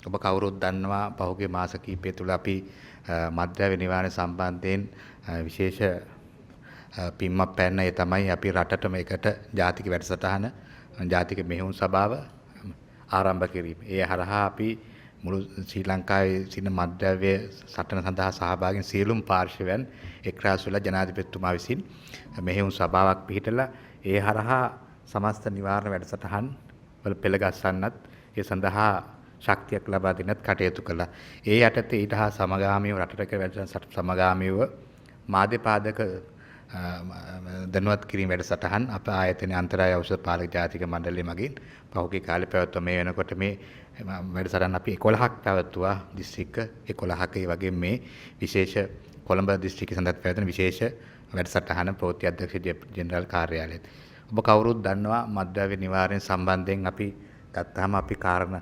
ඔබ කවුරුත් දන්නවා පහුගිය මාස කිහිපය තුළ අපි මත්ද්‍රව්‍ය නිවාරණ සම්බන්ධයෙන් විශේෂ පින්මක් පැන්න. ඒ තමයි අපි රටටම එකට ජාතික වැඩසටහන ජාතික මෙහෙයුම් සභාව ආරම්භ කිරීම. ඒ හරහා අපි මුළු ශ්‍රී ලංකාවේ සිටින මත්ද්‍රව්‍ය සටන සඳහා සහභාගී සියලුම පාර්ශවයන් එක්රාස් වෙලා ජනාධිපතිතුමා විසින් මෙහෙයුම් සභාවක් පිහිටලා ඒ හරහා සමස්ත නිවාරණ වැඩසටහන් වල පෙළගස්සන්නත් ඒ සඳහා ශක්තියක් ලබා දෙන්නත් කටයුතු කළා. ඒ යටතේ ඊට හා සමගාමීව රටට වැඩසටහන් සමගාමීව මාධ්‍ය පාදක දැනුවත් කිරීම වැඩසටහන් අප ආයතනයේ අන්තරාය ඖෂධ පාලක ජාතික මණ්ඩලය මගින් පහුගිය කාලේ පැවැත්වුවා. මේ වෙනකොට මේ වැඩසටහන අපි 11ක් පැවැත්වුවා දිස්ත්‍රික්ක 11ක. ඒ වගේම මේ විශේෂ කොළඹ දිස්ත්‍රික්කය සඳහා පැවැත්වෙන විශේෂ වැඩසටහන ප්‍රවෘත්ති අධ්‍යක්ෂ ජෙනරාල් කාර්යාලයෙන්. ඔබ කවුරුත් දන්නවා මත්ද්‍රව්‍ය නිවාරණය සම්බන්ධයෙන් අපි ගත්තාම අපි කාරණා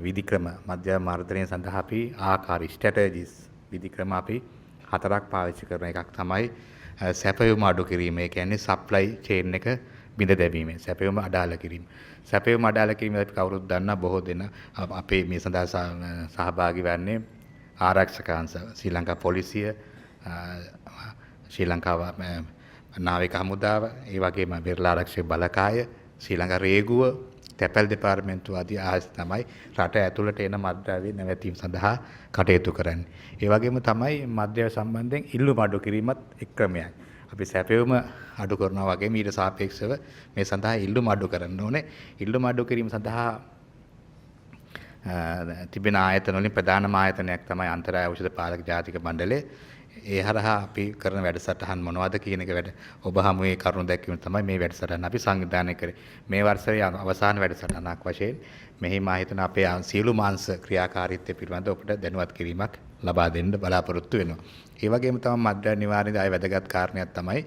විධික්‍රම මත්ද්‍රව්‍ය මර්ධනය සඳහා අපි ආකාර ස්ට්‍රැටජිස් විධික්‍රම අපි 4ක් පාවිච්චි කරන එකක් තමයි සැපයුම අඩු කිරීම. ඒ කියන්නේ සප්ලයි චේන් එක බිඳ දැමීම. සැපයුම අඩාල කිරීම. සැපයුම අඩාල කිරීම අපි කවුරුත් දන්නා බොහෝ දෙනා අපේ මේ සඳහා සහභාගී වන්නේ ආරක්ෂක අංශ ශ්‍රී ලංකා පොලිසිය ශ්‍රී ලංකා නාවික හමුදාව ඒ වගේම බෙරළ ආරක්ෂක බලකාය ශ්‍රී ලංකා රේගුව තැපැල් දෙපාර්තමේන්තුව ආදී ආයතන තමයි රට ඇතුළට එන මත්ද්‍රව්‍ය නැවැත්වීම සඳහා කටයුතු කරන්නේ. ඒ වගේම තමයි මත්ද්‍රව්‍ය සම්බන්ධයෙන් ඉල්ලුම අඩු කිරීමත් එක් ක්‍රමයක්. අපි සැපයුම අඩු කරනවා වගේම ඊට සාපේක්ෂව මේ සඳහා ඉල්ලුම අඩු කරන්න ඕනේ. ඉල්ලුම අඩු කිරීම සඳහා තිබෙන ආයතන වලින් ප්‍රධානම ආයතනයක් තමයි අන්තරාය ඖෂධ පාලක ජාතික මණ්ඩලය. ඒ හරහා අපි කරන වැඩසටහන් මොනවද කියන එක ඔබ හමුවේ කරුණු දැක්වීම තමයි මේ වැඩසටහන අපි සංවිධානය කරේ. මේ වර්ෂයේ අවසාන වැඩසටහනක් වශයෙන් මෙහි මා හිතන අපේ සියලු මාංශ ක්‍රියාකාරීත්වය පිළිබඳව ඔබට දැනුවත් කිරීමක් ලබා දෙන්න බලාපොරොත්තු වෙනවා. ඒ වගේම තමයි මත්ද්‍රව්‍ය නිවාරණයේ ආය වැදගත් කාරණයක් තමයි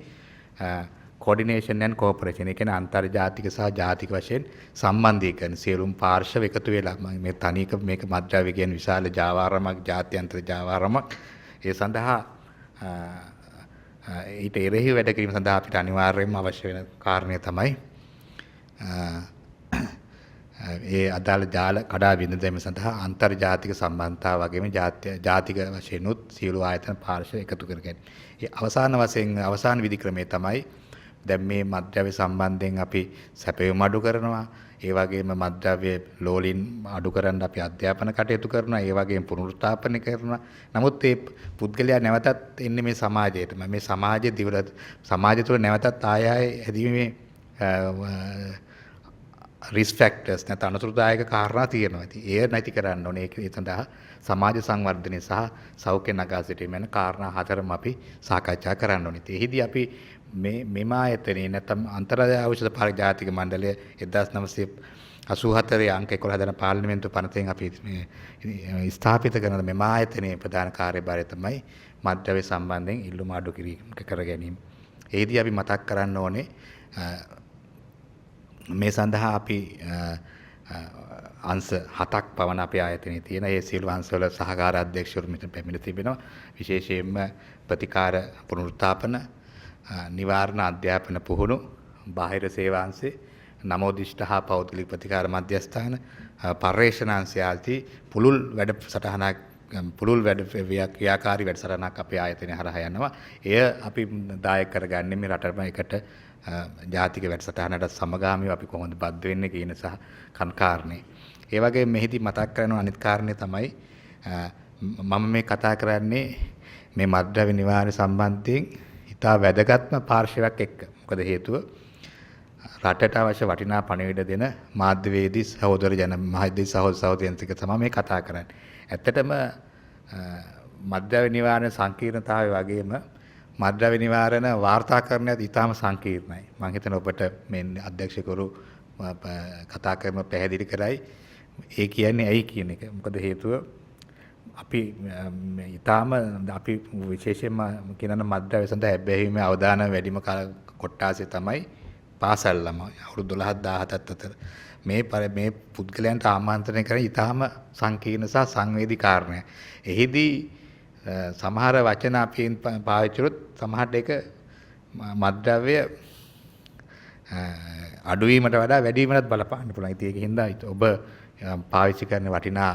coordination and cooperation. ඒ කියන්නේ අන්තර්ජාතික සහ ජාතික වශයෙන් සම්බන්ධීකරණ සියලුම පාර්ශව එකතු වෙලා මේ තනියක මේක මත්ද්‍රව්‍ය කියන විශාල ජාවාරමක් ජාත්‍යන්තර ජාවාරමක් ඒ සඳහා ඊට එරෙහිව වැඩ කිරීම සඳහා අපිට අනිවාර්යයෙන්ම අවශ්‍ය වෙන කාරණය තමයි ඒ අදාළ ජාල කඩා බිඳ දැමීම සඳහා අන්තර්ජාතික සම්බන්ධතාව වගේම ජාතික වශයෙන් උත් සියලු ආයතන පාර්ශ්ව එකතු කරගන්න. ඒ අවසාන වශයෙන් අවසාන විධික්‍රමය තමයි දැන් මේ මත්ද්‍රව්‍ය සම්බන්ධයෙන් අපි සැපයුම අඩු කරනවා. ඒ වගේම මත්ද්‍රව්‍ය ලෝලින් අඩු කරන්න අපි අධ්‍යාපන කටයුතු කරනවා. ඒ වගේම පුනරුත්ථාපන කරනවා. නමුත් මේ පුද්ගලයා නැවතත් එන්නේ මේ සමාජයටම. මේ සමාජයේ සමාජය තුළ නැවතත් ආයෙ හැදීමේ risk factors නැත්නම් අනුතරදායක කාරණා තියෙනවා. ඉතින් ඒ නැති කරන්න ඕනේ. ඒ සඳහා සමාජ සංවර්ධනය සහ සෞඛ්‍ය නගා සිටීම යන කාරණා හතරම අපි සාකච්ඡා කරන්න ඕනේ. ඉතින් අපි මෙම ආයතනයේ නැත්නම් අන්තරාය ඖෂධ පාලක ජාතික මණ්ඩලය 1984 අංක 11 දන පාර්ලිමේන්තු පනතෙන් අපි ස්ථාපිත කරන මෙම ආයතනයේ ප්‍රධාන කාර්යභාරය තමයි මත්ද්‍රව්‍ය සම්බන්ධයෙන් ඉල්ලුම අඩු කිරීම කර ගැනීම. එහිදී අපි මතක් කරන්න ඕනේ මේ සඳහා අපි අංශ 7ක් පවන අපේ ආයතනයේ තියෙන ඒ සියලු අංශවල සහකාර අධ්‍යක්ෂවරු මෙතන පැමිණ තිබෙනවා. විශේෂයෙන්ම ප්‍රතිකාර පුනරුත්ථාපන නිවාරණ අධ්‍යාපන පුහුණු බාහිර සේවාංශේ නමෝදිෂ්ඨ හා පෞද්ගලික ප්‍රතිකාර මධ්‍යස්ථාන පර්යේෂණාංශය ආදී පුළුල් වැඩසටහනක් පුළුල් වැඩ ක්‍රියාකාරී වැඩසටහනක් අපේ ආයතනය හරහා යනවා. එය අපි දායක කරගන්නේ මේ රටම එකට ජාතික වැඩසටහනට සමගාමීව අපි කොහොමද බද්ධ වෙන්නේ කියන සහ කාරණේ. ඒ වගේම මෙහිදී මතක් කරන අනිත් කාරණේ තමයි මම මේ කතා කරන්නේ මේ මත්ද්‍රව්‍ය නිවාරණ සම්බන්ධයෙන් ඉතා වැදගත්ම පාර්ශවයක් එක්ක. මොකද හේතුව රටට අවශ්‍ය වටිනා පණිවිඩ දෙන මාධ්‍යවේදී සහෝදර මහදේශ සහෝදරයන්තික තමයි මේ කතා කරන්නේ. ඇත්තටම මත්ද්‍රව්‍ය නිවාරණ සංකීර්ණතාවය වගේම මත්ද්‍රව්‍ය නිවාරණ වාර්තාකරණයත් ඉතාම සංකීර්ණයි. මම හිතන ඔබට මේ අධ්‍යක්ෂකවරු කතා කරන පැහැදිලි කරයි. ඒ කියන්නේ ඇයි කියන එක. මොකද හේතුව අපි ඉතාම අපි විශේෂයෙන්ම කියනන මත්ද්‍රව්‍ය සඳහා හැබැයිම අවධානය වැඩිම කොට්ටාසේ තමයි පාසල් ළමයි අවුරුදු 12 17ත් අතර මේ පුද්ගලයන්ට ආමන්ත්‍රණය කරන ඉතාම සංකීර්ණ සහ සංවේදී කාරණයක්. එහිදී සමහර වචන අපි පාවිච්චි කරොත් සමහරට ඒක මත්ද්‍රව්‍ය අඩුවීමට වඩා වැඩි වීමකට බලපාන්න පුළුවන්. ඉතින් ඒකින්ද ඔබ පාවිච්චි කරන වටිනා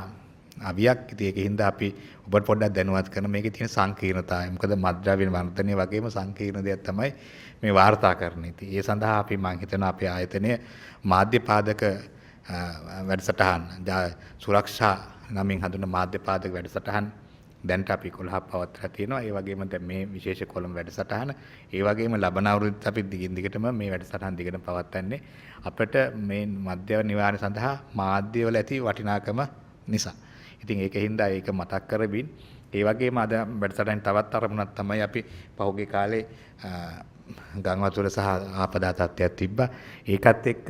අවියක්. ඉතින් ඒකින්ද අපි ඔබට පොඩ්ඩක් දැනුවත් කරන මේකේ තියෙන සංකීර්ණතාවය. මොකද මත්ද්‍රව්‍ය වර්ධනය වගේම සංකීර්ණ දෙයක් තමයි මේ වාර්තාකරණය. ඉතින් ඒ සඳහා අපි මම හිතනවා අපේ ආයතනය මාධ්‍ය පාදක වැඩසටහන් සුරක්ෂා නමින් හඳුන්වන මාධ්‍ය පාදක වැඩසටහන් දැන්ට අපි 11ක් පවත්වලා තියෙනවා. ඒ වගේම දැන් මේ විශේෂ කොළඹ වැඩසටහන, ඒ වගේම ලබන අවුරුද්දත් අපි දිගින් දිගටම මේ වැඩසටහන් දිගටම පවත්වන්නේ. අපිට මේ මද්ය නිවාරණය සඳහා මාධ්‍යවල ඇති වටිනාකම නිසා. ඉතින් ඒකින්ද ඒක මතක් කරමින් ඒ වගේම අද වැඩසටහන් තවත් අරමුණක් තමයි අපි පහුගිය කාලේ ගං වතුර සහ ආපදා තත්ත්වයක් තිබ්බා. ඒකත් එක්ක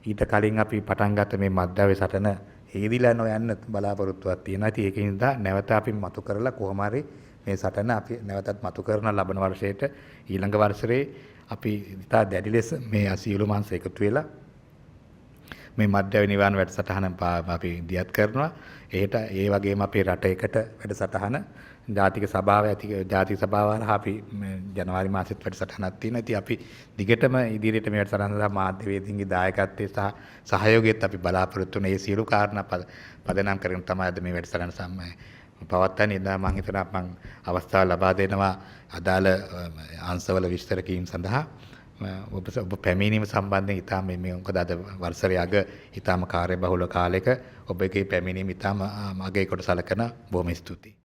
ඊට කලින් අපි පටන් ගත්ත මේ මද්ද්‍රව්‍ය සටන හේදිලා නොයන්න බලාපොරොත්තුවක් තියෙනවා. ඉතින් ඒකින්ද නැවත අපි මතු කරලා කොහොම හරි මේ සටන අපි නැවතත් මතු කරන ලබන වර්ෂයට ඊළඟ වර්ෂයේ අපි ඉතා දැඩි ලෙස මේ අසියලු මාංශ එකතු වෙලා මේ මද්ද්‍රව්‍ය නිවාරණ වැඩසටහන අපි දියත් කරනවා. ඒට ඒ වගේම අපේ රට එකට වැඩසටහන ජාතික සභාව ජාතික සභාව හරහා අපි ජනවාරි මාසෙත් වැඩසටහනක් තියෙනවා. ඉතින් අපි දිගටම ඉදිරියට මේ වැඩසටහන සඳහා මාධ්‍යවේදීන්ගේ දායකත්වයේ සහ සහයෝගයත් අපි බලාපොරොත්තු වෙන. මේ සියලු කාරණා පදනම් කරගෙන තමයි අද මේ වැඩසටහන පවත්වන්නේ. ඉතින් මම හිතනවා මම අවස්ථාව ලබා දෙනවා අදාළ අංශවල විස්තර කිරීම සඳහා. ඔබ පැමිණීම සම්බන්ධයෙන් ඉතාම මේ මොකද අද වර්ෂයේ අග ඉතාම කාර්යබහුල කාලයක ඔබගේ පැමිණීම ඉතාම අගය කොට සලකන බොහොම ස්තුතියි.